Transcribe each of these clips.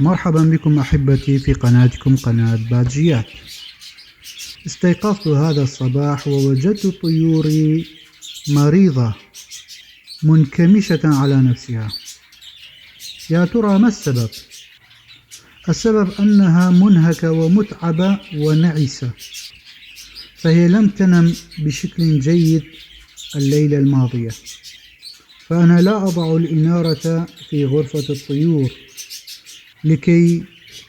مرحبا بكم أحبتي في قناتكم قناة بادجيات. استيقظت هذا الصباح ووجدت طيوري مريضة منكمشة على نفسها. يا ترى ما السبب؟ السبب أنها منهكة ومتعبة ونعسة، فهي لم تنم بشكل جيد الليلة الماضية. فأنا لا أضع الإنارة في غرفة الطيور لكي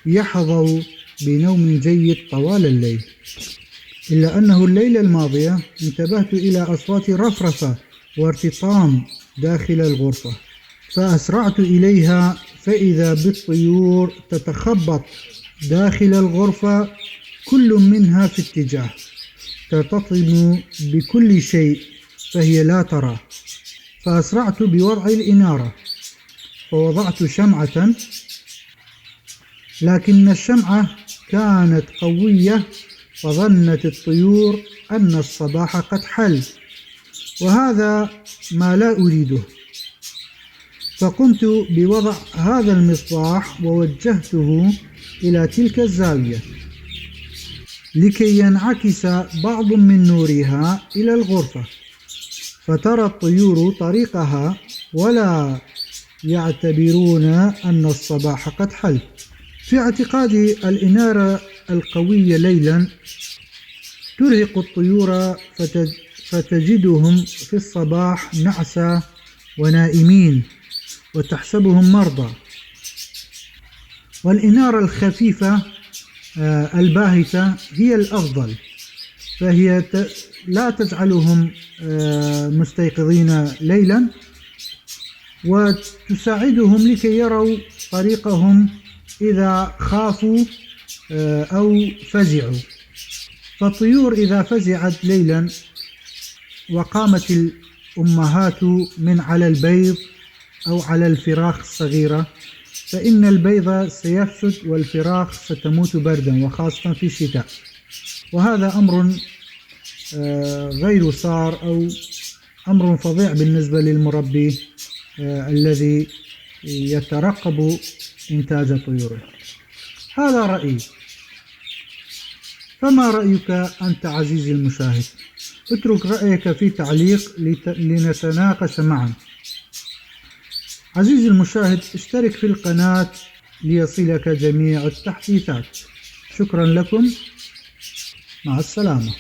يحظوا بنوم جيد طوال الليل، إلا أنه الليلة الماضية انتبهت إلى أصوات رفرفة وارتطام داخل الغرفة، فأسرعت إليها فإذا بالطيور تتخبط داخل الغرفة، كل منها في اتجاه، ترتطم بكل شيء فهي لا ترى. فأسرعت بوضع الإنارة، فوضعت شمعة، لكن الشمعة كانت قوية، فظنت الطيور أن الصباح قد حل، وهذا ما لا أريده. فقمت بوضع هذا المصباح ووجهته إلى تلك الزاوية لكي ينعكس بعض من نورها إلى الغرفة، فترى الطيور طريقها ولا يعتبرون أن الصباح قد حل. في اعتقادي الإنارة القوية ليلا ترهق الطيور، فتجدهم في الصباح نعسى ونائمين وتحسبهم مرضى. والإنارة الخفيفة الباهتة هي الأفضل، فهي لا تجعلهم مستيقظين ليلا، وتساعدهم لكي يروا طريقهم إذا خافوا أو فزعوا. فالطيور إذا فزعت ليلا وقامت الأمهات من على البيض أو على الفراخ الصغيرة، فإن البيض سيفسد والفراخ ستموت بردا، وخاصة في الشتاء. وهذا أمر غير صار، أو أمر فظيع بالنسبة للمربي الذي يترقب إنتاج طيوره. هذا رأيي، فما رأيك أنت عزيزي المشاهد؟ اترك رأيك في تعليق لنتناقش معا. عزيزي المشاهد، اشترك في القناة ليصلك جميع التحديثات. شكرا لكم، مع السلامة.